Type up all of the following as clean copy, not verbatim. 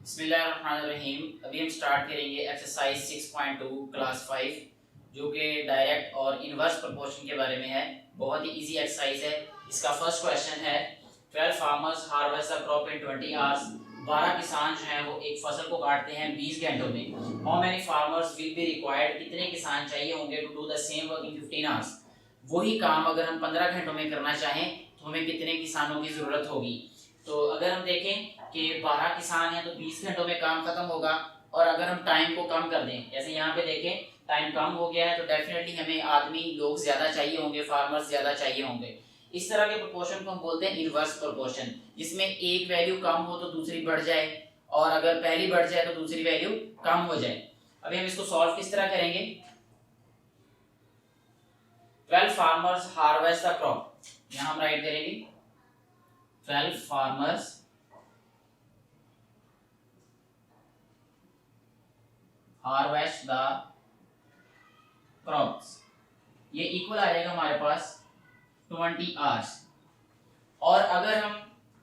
बिस्मिल्लाहिर्रहमानिर्रहीम। अभी हम स्टार्ट करेंगे एक्सरसाइज 6.2 क्लास 5 जो कि डायरेक्ट और इनवर्स प्रोपोर्शन के बारे में है। बहुत ही इजी एक्सरसाइज है। इसका फर्स्ट क्वेश्चन है 12 farmers harvest the crop in 20 hours. 12 किसान जो हैं वो एक फसल को काटते हैं 20 घंटों में। How many farmers will be required, कितने किसान चाहिए होंगे to do the same work in 15 hours. वही काम अगर हम 15 घंटों में करना चाहें तो हमें कितने किसानों की ज़रूरत होगी। तो अगर हम देखें कि 12 किसान हैं तो 20 घंटों में काम खत्म होगा। और अगर हम टाइम को कम कर दें, जैसे यहाँ पे देखें टाइम कम हो गया है तो डेफिनेटली हमें आदमी लोग ज़्यादा चाहिए होंगे, फार्मर्स ज़्यादा चाहिए होंगे। इस तरह के प्रोपोर्शन को हम बोलते हैं इनवर्स प्रोपोर्शन, जिसमें एक वैल्यू कम हो तो दूसरी बढ़ जाए और अगर पहली बढ़ जाए तो दूसरी वैल्यू कम हो जाए। अभी हम इसको सॉल्व किस तरह करेंगे। 12 फार्मर्स हार्वेस्ट द क्रॉप, यहाँ हम राइट करेंगे 12 फार्मर्स हार्वेस्ट द क्रॉप्स। ये इक्वल आ जाएगा हमारे पास 20 आवर्स। और अगर हम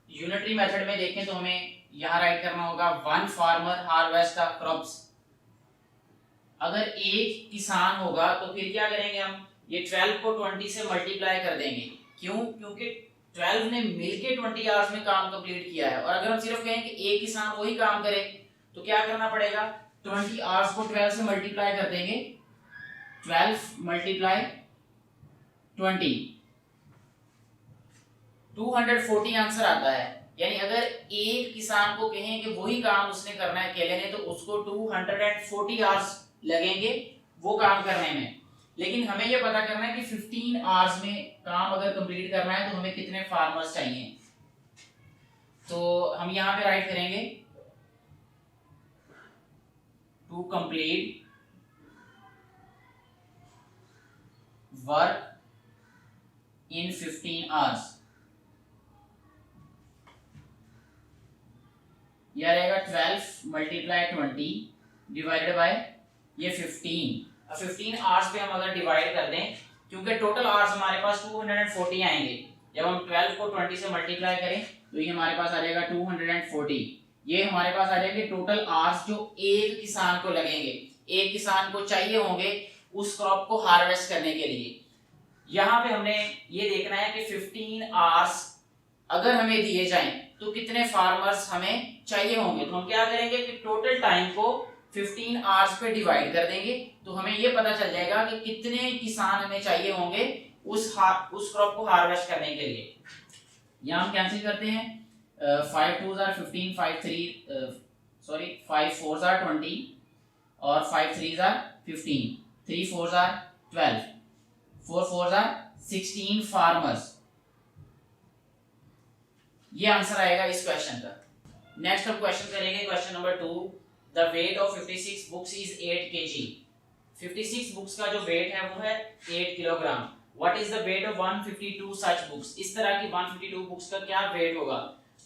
यूनिटरी मेथड में देखें तो हमें यहां राइट करना होगा 1 फार्मर हार्वेस्ट द क्रॉप्स। अगर एक किसान होगा तो फिर क्या करेंगे, हम ये 12 को 20 से मल्टीप्लाई कर देंगे। क्यों? क्योंकि 12 ने मिलके 20 आवर्स में काम कंप्लीट किया है। और अगर हम सिर्फ कहें कि एक किसान वही काम करे तो क्या करना पड़ेगा, 20 आवर्स को 12 से मल्टीप्लाई कर देंगे। 12 मल्टीप्लाई 20 240 आंसर आता है। यानी अगर एक किसान को कहें कि वही काम उसने करना है अकेले ने तो उसको 240 आवर्स लगेंगे वो काम करने में। लेकिन हमें ये पता करना है कि 15 आवर्स में काम अगर कंप्लीट करना है तो हमें कितने फार्मर्स चाहिए। तो हम यहाँ पे राइट करेंगे to complete work in 15 hours. यह रहेगा 12 मल्टीप्लाई 20 डिवाइडेड बाय ये 15। अब 15 आवर्स पे हम अगर डिवाइड कर दें, क्योंकि टोटल आवर्स हमारे पास 240 आएंगे। जब हम 12 को 20 से मल्टीप्लाई करें तो ये हमारे पास आ जाएगा 240। ये हमारे पास आ जाएंगे टोटल आवर्स जो एक किसान को लगेंगे, एक किसान को चाहिए होंगे उस क्रॉप को हार्वेस्ट करने के लिए। यहाँ पे हमने ये देखना है कि 15 आवर्स अगर हमें दिए जाएं तो कितने फार्मर्स हमें चाहिए होंगे। तो हम क्या करेंगे कि टोटल टाइम को 15 आवर्स पे डिवाइड कर देंगे तो हमें ये पता चल जाएगा कि कितने किसान हमें चाहिए होंगे उस क्रॉप को हार्वेस्ट करने के लिए। यहाँ हम कैंसिल करते हैं 5 2s are 15, 5 4s are 20 और 5 3s are 15, 3 4s are 12, 4 4s are 16 farmers. ये आंसर आएगा इस क्वेश्चन का। नेक्स्ट हम क्वेश्चन करेंगे question number 2। The weight of 56 books is 8 kg। 56 books का जो वेट है वो है 8 kilogram. What is the weight of 152 such books. इस तरह की 152 बुक्स का क्या वेट होगा।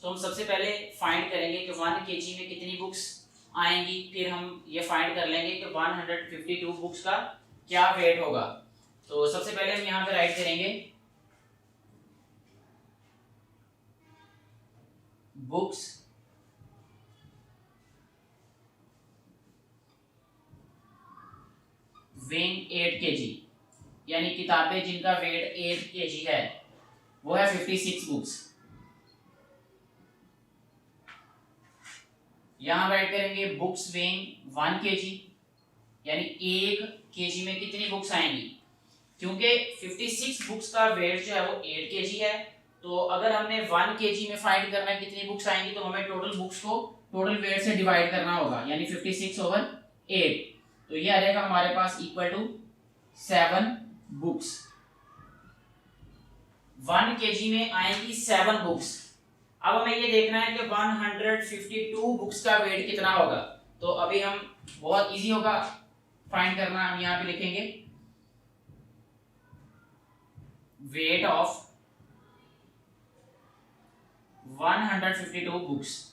तो हम सबसे पहले फाइंड करेंगे कि 1 kg में कितनी बुक्स आएंगी, फिर हम ये फाइंड कर लेंगे कि 152 बुक्स का क्या वेट होगा। तो सबसे पहले हम यहाँ पे राइट करेंगे बुक्स वेइंग 8 kg, यानी किताबें जिनका वेट 8 kg है वो है 56 बुक्स। यहां राइट करेंगे बुक्स वेइंग 1 kg, यानी 1 kg में कितनी बुक्स आएंगी। क्योंकि 56 बुक्स का वेट जो है वो 8 kg है तो अगर हमने 1 kg में फाइंड करना है कितनी बुक्स आएंगी तो हमें टोटल बुक्स को टोटल वेट से डिवाइड करना होगा, यानी 56/8। तो ये आ जाएगा हमारे पास इक्वल टू 7 बुक्स। 1 kg में आएंगी 7 बुक्स। अब हमें ये देखना है कि 152 बुक्स का वेट कितना होगा। तो अभी हम बहुत इजी होगा फाइंड करना। हम यहाँ पे लिखेंगे वेट ऑफ 152 बुक्स।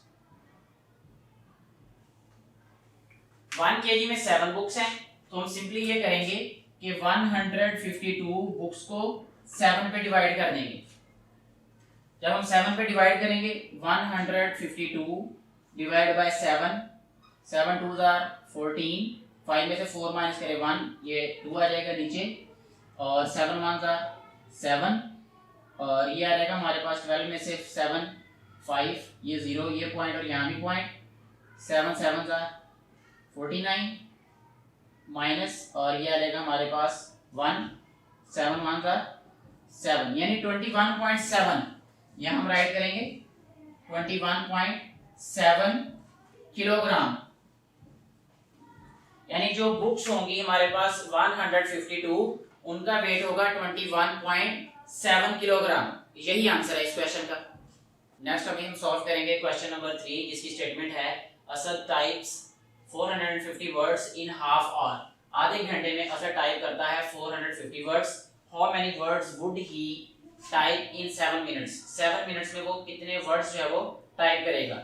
1 kg में 7 बुक्स हैं तो हम सिंपली ये करेंगे कि 152 बुक्स को 7 पे डिवाइड कर देंगे। जब हम 7 पे डिवाइड करेंगे 152 डिवाइड बाय 7, 7 2 जार 14, 5 में से 4 माइनस करें 1, ये 2 आ जाएगा नीचे, और 7 1 जार 7, और ये आ जाएगा हमारे पास 12 में से 7 5, ये 0, ये पॉइंट और यहाँ भी पॉइंट, 7 7 जार 49 माइनस, और ये आ जाएगा हमारे पास 1, 7 1 जार 7, यानी 21.7 यहाँ हम राइट करेंगे 21.7 किलोग्राम। यानी जो बुक्स होंगी हमारे पास 152, उनका वेट होगा 21.7 किलोग्राम। यही आंसर है इस क्वेश्चन का। नेक्स्ट अभी हम सॉल्व करेंगे क्वेश्चन नंबर 3, जिसकी स्टेटमेंट है Asad types 450 words in half hour. आधे घंटे में असद टाइप करता है 450 words. How many words would he type in 7 minutes. 7 minutes में वो कितने वर्ड्स जो है वो टाइप करेगा।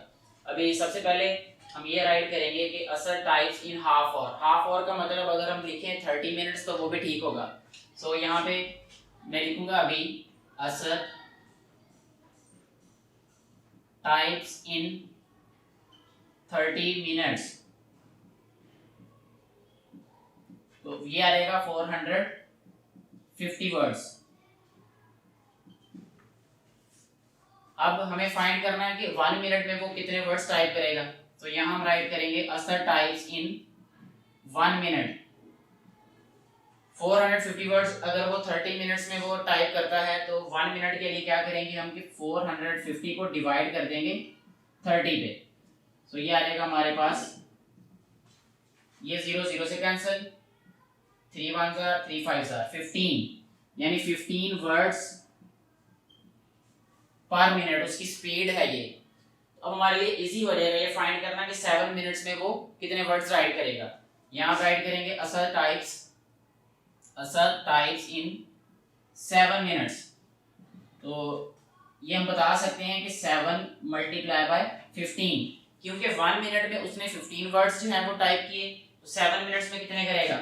अभी सबसे पहले हम ये राइट करेंगे कि Asad types in half hour. Half hour का मतलब अगर हम लिखें 30 मिनट्स तो वो भी ठीक होगा। सो यहाँ पे मैं लिखूंगा अभी असद टाइप्स इन 30 मिनट्स, तो ये आ जाएगा 450 वर्ड्स। अब हमें फाइंड करना है कि 1 मिनट में वो कितने वर्ड्स टाइप करेगा। तो यहाँ हम राइट करेंगे Asad types in 1 minute 450 words. अगर वो 30 मिनट्स में वो टाइप करता है तो 1 मिनट के लिए क्या करेंगे हम कि 450 को डिवाइड कर देंगे 30 पे। तो ये आ जाएगा हमारे पास, ये 0 0 से कैंसिल, 3 1 3 5 15, यानी 15 वर्ड्स पर मिनट उसकी स्पीड है ये। अब हमारे लिए इजी हो जाएगा ये फाइंड करना कि 7 मिनट्स में वो कितने वर्ड्स राइट करेगा। यहाँ राइट करेंगे असद टाइप्स इन 7 मिनट्स। तो ये हम बता सकते हैं कि 7 मल्टीप्लाई बाय 15, क्योंकि 1 मिनट में उसने 15 वर्ड्स जो है वो टाइप किए, तो 7 मिनट्स में कितने करेगा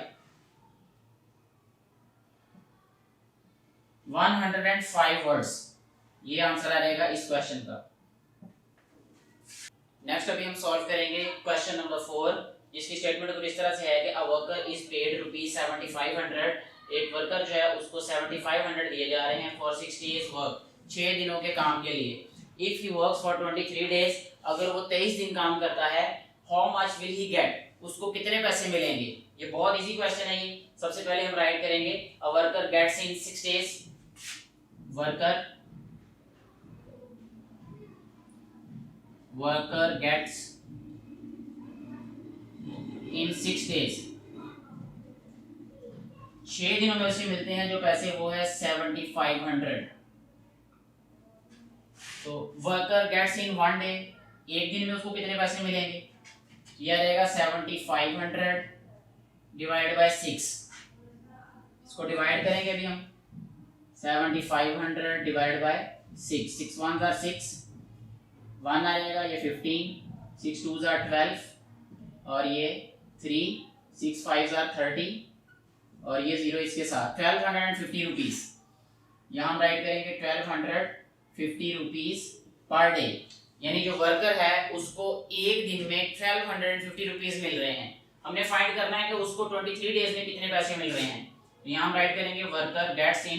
105 वर्ड्स। ये आंसर आ जाएगा इस क्वेश्चन का। नेक्स्ट अभी हम सॉल्व करेंगे क्वेश्चन नंबर 4, जिसकी स्टेटमेंट कुछ इस तरह से है कि अ वर्कर इज पेड ₹7500। एक वर्कर जो है उसको 7500 दिए जा रहे हैं फॉर 6 डेज वर्क, 6 दिनों के काम के लिए। If he works for 23 days, अगर वो 23 दिन काम करता है, how much will he get, उसको कितने पैसे मिलेंगे। ये बहुत इजी क्वेश्चन है ये। सबसे पहले हम राइट करेंगे a worker gets in 6 days, worker gets in 6 days, 6 दिनों में उसे मिलते हैं जो पैसे वो है 7500। तो वर्कर गेट्स इन 1 डे, एक दिन में उसको कितने पैसे मिलेंगे, यह रहेगा 7500 डिवाइड बाय 6। इसको डिवाइड करेंगे अभी हम, 7500 डिवाइड बाय 6, 6 1 6, 1 आ जाएगा, ये 15, 6 2 12, और ये 3, 6 5 30, और ये 0 इसके साथ 1250 रुपीज। यहाँ हम राइट करेंगे 1250 रुपीज पर डे, यानी जो वर्कर है उसको एक दिन में 1250 रुपीज मिल रहे हैं। हमने फाइंड करना है कि उसको 23 डेज में कितने पैसे मिल रहे हैं। तो यहाँ हम राइट करेंगे वर्कर गेट्स इन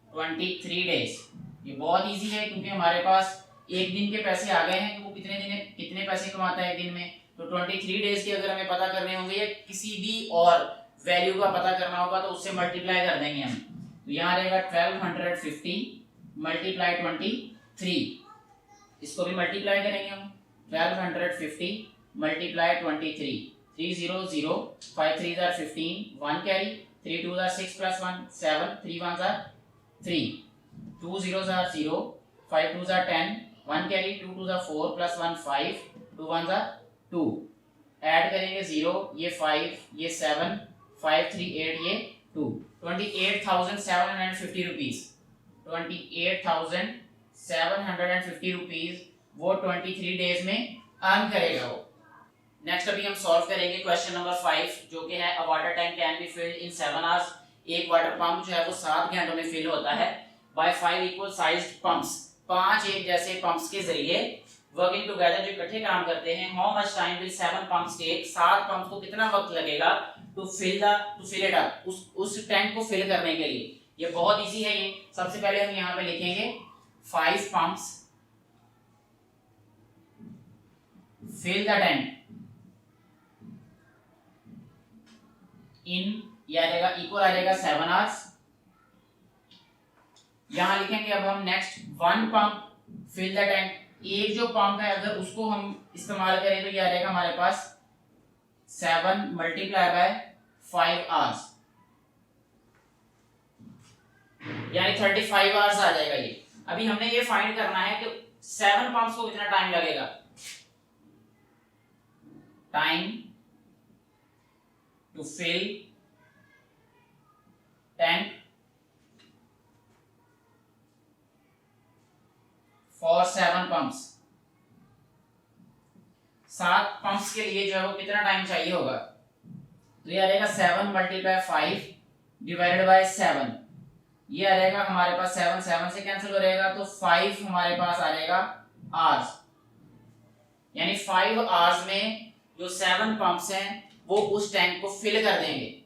23 डेज। ये बहुत इजी है क्योंकि हमारे पास एक दिन के पैसे आ गए हैं कि वो कितने पैसे कमाता है एक दिन में। तो 23 डेज के अगर हमें पता करने होंगे या किसी भी और वैल्यू का पता करना होगा तो उससे मल्टीप्लाई कर देंगे हम। तो यहाँ रहेगा 1250 मल्टीप्लाई 23, इसको भी मल्टीप्लाई करेंगे हम, 1250 multiply 23, 3 0 0, 5 3 15, 1 carry, 3 2 6 plus 1 7, 3 1 3, 2 0 0, 5 2 10, 1 carry, 2 2 4 plus 1 5, 2 1 2, add करेंगे 0, ये 5, ये 7, 5 3 8, ये 2, 28,750 रुपीज, 28,750 रुपीज वो 23 डेज में अर्न करेगा वो। नेक्स्ट अभी हम सॉल्व करेंगे क्वेश्चन नंबर 5, जो कि है अ water tank can be filled in 7 hours. एक वाटर पंप जो है वो 7 घंटों में फिल होता है बाय 5 इक्वल साइज्ड पंप्स। 5 एक जैसे पंप्स के जरिए वर्किंग टुगेदर, जो इकट्ठे काम करते हैं, how much time will 7 pumps take, 7 pumps को कितना वक्त लगेगा टू फिल इट अप, उस टैंक को फिल करने के लिए। ये बहुत इजी है। ये सबसे पहले हम यहाँ पे लिखेंगे 5 pumps fill the tank in, ये आ जाएगा इक्वल आ जाएगा 7 आवर्स। यहां लिखेंगे अब हम next 1 pump fill the tank, एक जो पंप है अगर उसको हम इस्तेमाल करें तो ये आ जाएगा हमारे पास 7 मल्टीप्लाई बाय 5 आवर्स, यानी 35 आवर्स आ जाएगा ये। अभी हमने ये फाइंड करना है कि 7 पंप्स को कितना टाइम लगेगा। Time to fill tank for 7 pumps, 7 pumps के लिए जो है वो कितना टाइम चाहिए होगा, तो ये आ जाएगा 7 मल्टीप्लाई 5 डिवाइडेड बाय 7, ये आ जाएगा हमारे पास 7 7 से कैंसिल हो जाएगा तो 5 हमारे पास आ जाएगा आवर्स, यानी 5 आवर्स में जो 7 पंप्स हैं वो उस टैंक को फिल कर देंगे।